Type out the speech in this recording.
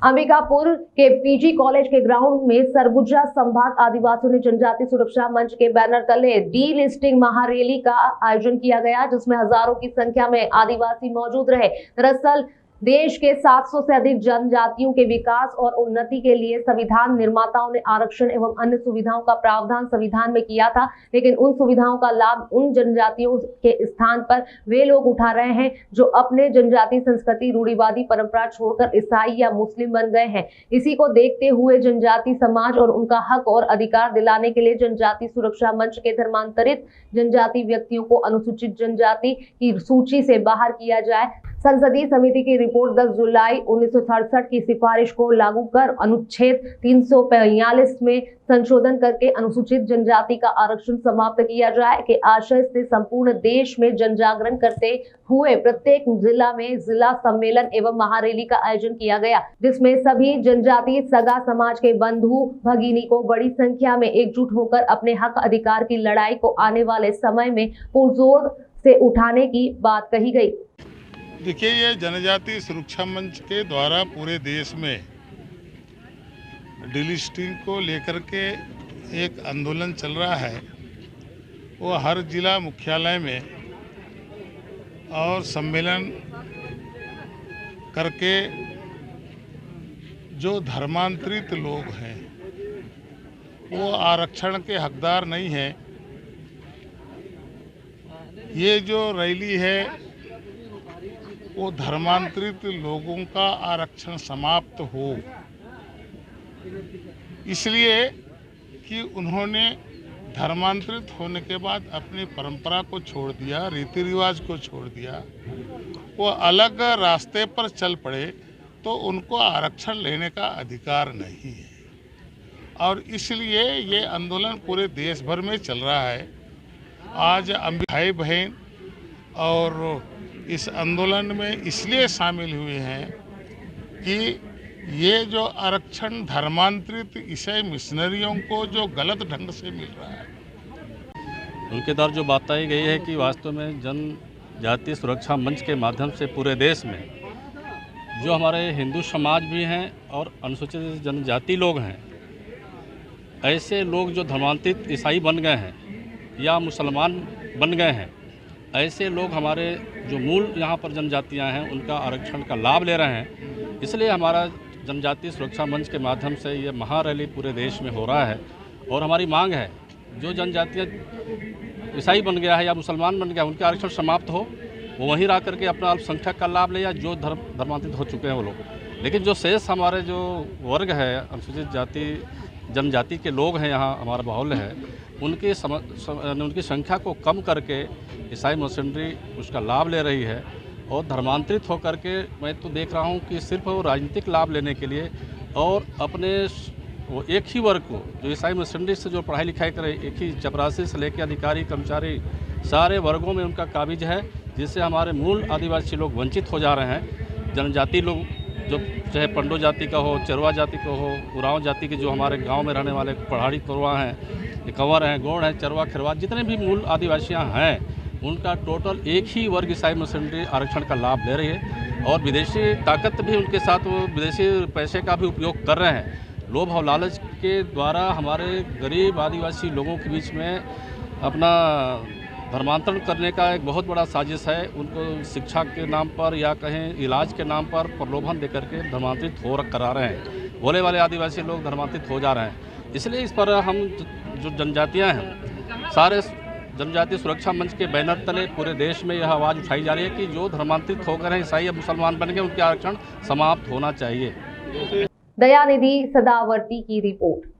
अंबिकापुर के PG college के ground में सरगुजा संभाग आदिवासियों ने जनजाति सुरक्षा मंच के बैनर तले डी लिस्टिंग महारैली का आयोजन किया गया, जिसमें हजारों की संख्या में आदिवासी मौजूड रहे। दरअसल देश के 700 से अधिक जनजातियों के विकास और उन्नति के लिए संविधान निर्माताओं ने आरक्षण एवं अन्य सुविधाओं का प्रावधान संविधान में किया था, लेकिन उन सुविधाओं का लाभ उन जनजातियों के स्थान पर वे लोग उठा रहे हैं जो अपने जनजाति संस्कृति रूढ़िवादी परंपरा छोड़कर ईसाई या मुस्लिम बन गए हैं। इसी को देखते हुए जनजाति समाज और उनका हक और अधिकार दिलाने के लिए जनजाति सुरक्षा मंच के धर्मांतरित जनजाति व्यक्तियों को अनुसूचित जनजाति की सूची से बाहर किया जाए। संसदीय समिति की रिपोर्ट 10 जुलाई 1967 की सिफारिश को लागू कर अनुच्छेद 345 में संशोधन करके अनुसूचित जनजाति का आरक्षण समाप्त किया जाए के आशय से संपूर्ण देश में जनजागरण करते हुए प्रत्येक जिला में जिला सम्मेलन एवं महारैली का आयोजन किया गया, जिसमें सभी जनजाति सगा समाज के बंधु भगिनी को बड़ी संख्या में एकजुट होकर अपने हक अधिकार की लड़ाई को आने वाले समय में पुरजोर से उठाने की बात कही गई। देखिए, ये जनजाति सुरक्षा मंच के द्वारा पूरे देश में डिलिस्टिंग को लेकर के एक आंदोलन चल रहा है। वो हर जिला मुख्यालय में और सम्मेलन करके जो धर्मांतरित लोग हैं वो आरक्षण के हकदार नहीं हैं। ये जो रैली है वो धर्मांतरित लोगों का आरक्षण समाप्त हो, इसलिए कि उन्होंने धर्मांतरित होने के बाद अपनी परंपरा को छोड़ दिया, रीति रिवाज को छोड़ दिया, वो अलग रास्ते पर चल पड़े तो उनको आरक्षण लेने का अधिकार नहीं है। और इसलिए ये आंदोलन पूरे देश भर में चल रहा है। आज भाई बहन और इस आंदोलन में इसलिए शामिल हुए हैं कि ये जो आरक्षण धर्मांतरित ईसाई मिशनरियों को जो गलत ढंग से मिल रहा है, उनके द्वारा जो बात बताई गई है कि वास्तव में जनजाति सुरक्षा मंच के माध्यम से पूरे देश में जो हमारे हिंदू समाज भी हैं और अनुसूचित जनजाति लोग हैं, ऐसे लोग जो धर्मांतरित ईसाई बन गए हैं या मुसलमान बन गए हैं, ऐसे लोग हमारे जो मूल यहाँ पर जनजातियाँ हैं उनका आरक्षण का लाभ ले रहे हैं। इसलिए हमारा जनजाति सुरक्षा मंच के माध्यम से ये महारैली पूरे देश में हो रहा है। और हमारी मांग है जो जनजातियाँ ईसाई बन गया है या मुसलमान बन गया, उनके आरक्षण समाप्त हो, वो वहीं रह करके अपना अल्पसंख्यक का लाभ ले, या जो धर्मांतरित हो चुके हैं वो लोग। लेकिन जो शेष हमारे जो वर्ग है, अनुसूचित जाति जनजाति के लोग हैं, यहाँ हमारा माहौल है, उनकी संख्या को कम करके ईसाई मिशनरी उसका लाभ ले रही है। और धर्मांतरित होकर के मैं तो देख रहा हूँ कि सिर्फ वो राजनीतिक लाभ लेने के लिए और अपने वो एक ही वर्ग को, जो ईसाई मिशनरी से जो पढ़ाई लिखाई करे, एक ही चपरासी से लेकर अधिकारी कर्मचारी सारे वर्गों में उनका काबिज है, जिससे हमारे मूल आदिवासी लोग वंचित हो जा रहे हैं। जनजाति लोग जो चाहे पंडो जाति का हो, चरवा जाति का हो, उरांव जाति के जो हमारे गांव में रहने वाले पहाड़ी कोरवा हैं, कंवर हैं, गोंड हैं, चरवा खिरवा, जितने भी मूल आदिवासियां हैं, उनका टोटल एक ही वर्ग ईसाई मिशनरी आरक्षण का लाभ ले रही है। और विदेशी ताकत भी उनके साथ वो विदेशी पैसे का भी उपयोग कर रहे हैं। लोभ और लालच के द्वारा हमारे गरीब आदिवासी लोगों के बीच में अपना धर्मांतरण करने का एक बहुत बड़ा साजिश है। उनको शिक्षा के नाम पर या कहें इलाज के नाम पर प्रलोभन देकर के धर्मांतरित करा रहे हैं। भोले वाले आदिवासी लोग धर्मांतरित हो जा रहे हैं। इसलिए इस पर हम जो जनजातियां हैं, सारे जनजाति सुरक्षा मंच के बैनर तले पूरे देश में यह आवाज़ उठाई जा रही है कि जो धर्मांतरित होकर हैं, ईसाई या मुसलमान बन गए, उनके आरक्षण समाप्त होना चाहिए। दयानिधि सदावर्ती की रिपोर्ट।